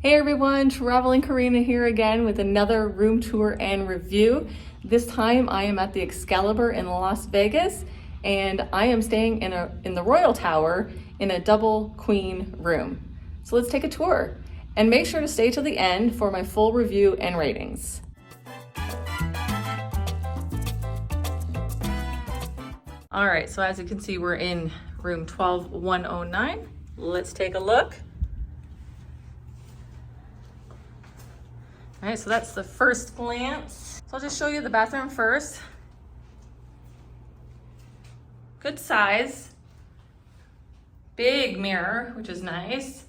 Hey everyone, Traveling Karina here again with another room tour and review. This time I am at the Excalibur in Las Vegas and I am staying in the Royal Tower in a double queen room. So let's take a tour and make sure to stay till the end for my full review and ratings. All right, so as you can see, we're in room 12109. Let's take a look. All right, so that's the first glance. So I'll just show you the bathroom first. Good size. Big mirror, which is nice.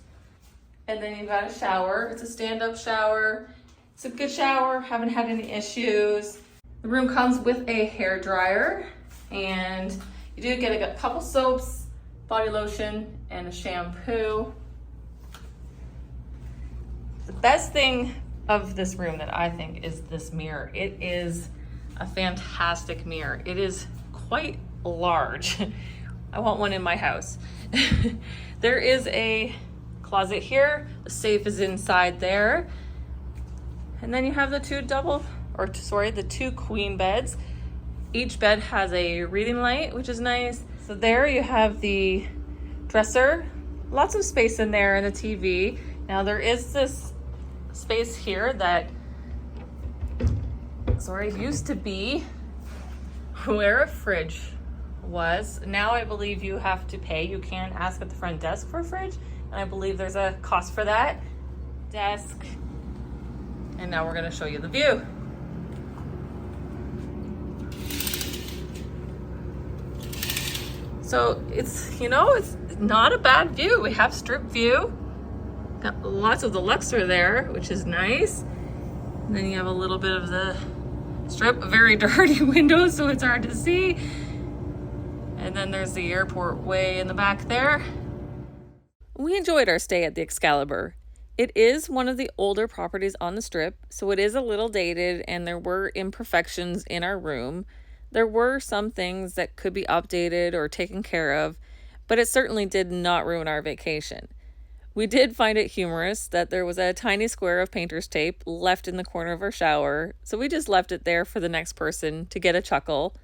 And then you've got a shower. It's a stand-up shower. It's a good shower, haven't had any issues. The room comes with a hair dryer, and you do get a couple soaps, body lotion, and a shampoo. The best thing of this room that I think is this mirror. It is a fantastic mirror. It is quite large. I want one in my house. There is a closet here. The safe is inside there. And then you have the the two queen beds. Each bed has a reading light, which is nice. So there you have the dresser. Lots of space in there and a TV. Now there is this space here that used to be where a fridge was. Now I believe you have to pay. You can ask at the front desk for a fridge, and I believe there's a cost for that. Desk. And now we're going to show you the view. So it's not a bad view. We have strip view. Got lots of the Luxor there, which is nice. And then you have a little bit of the strip, very dirty windows, so it's hard to see. And then there's the airport way in the back there. We enjoyed our stay at the Excalibur. It is one of the older properties on the strip, so it is a little dated and there were imperfections in our room. There were some things that could be updated or taken care of, but it certainly did not ruin our vacation. We did find it humorous that there was a tiny square of painter's tape left in the corner of our shower, so we just left it there for the next person to get a chuckle.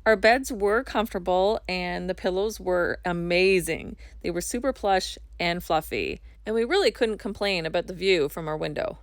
Our beds were comfortable and the pillows were amazing. They were super plush and fluffy, and we really couldn't complain about the view from our window.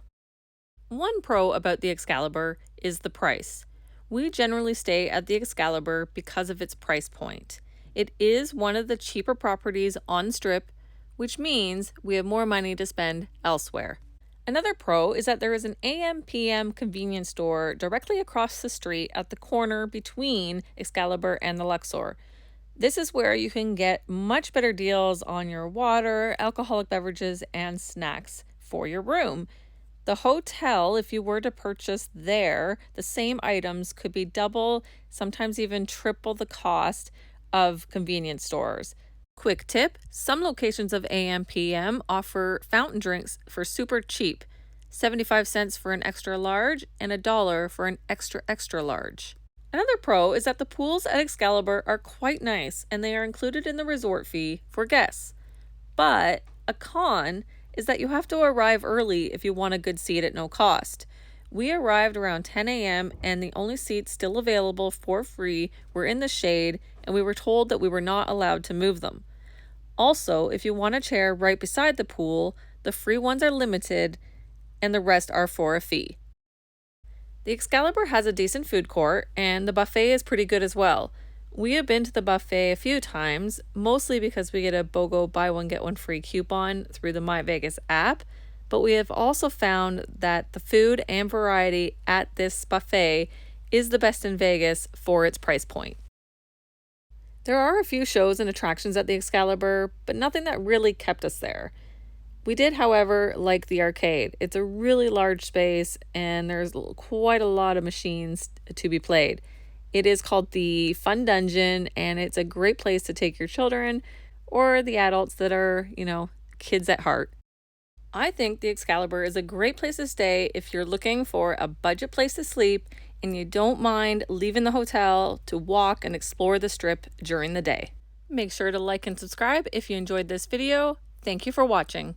One pro about the Excalibur is the price. We generally stay at the Excalibur because of its price point. It is one of the cheaper properties on the strip, which means we have more money to spend elsewhere. Another pro is that there is an AM/PM convenience store directly across the street at the corner between Excalibur and the Luxor. This is where you can get much better deals on your water, alcoholic beverages, and snacks for your room. The hotel, if you were to purchase there, the same items could be double, sometimes even triple the cost of convenience stores. Quick tip, some locations of AM/PM offer fountain drinks for super cheap, 75 cents for an extra large and $1 for an extra large. Another pro is that the pools at Excalibur are quite nice and they are included in the resort fee for guests. But a con is that you have to arrive early if you want a good seat at no cost. We arrived around 10 a.m. and the only seats still available for free were in the shade, and we were told that we were not allowed to move them. Also, if you want a chair right beside the pool, the free ones are limited and the rest are for a fee. The Excalibur has a decent food court and the buffet is pretty good as well. We have been to the buffet a few times, mostly because we get a BOGO buy one get one free coupon through the My Vegas app, but we have also found that the food and variety at this buffet is the best in Vegas for its price point. There are a few shows and attractions at the Excalibur, but nothing that really kept us there. We did, however, like the arcade. It's a really large space and there's quite a lot of machines to be played. It is called the Fun Dungeon and it's a great place to take your children or the adults that are, kids at heart. I think the Excalibur is a great place to stay if you're looking for a budget place to sleep and you don't mind leaving the hotel to walk and explore the strip during the day. Make sure to like and subscribe if you enjoyed this video. Thank you for watching.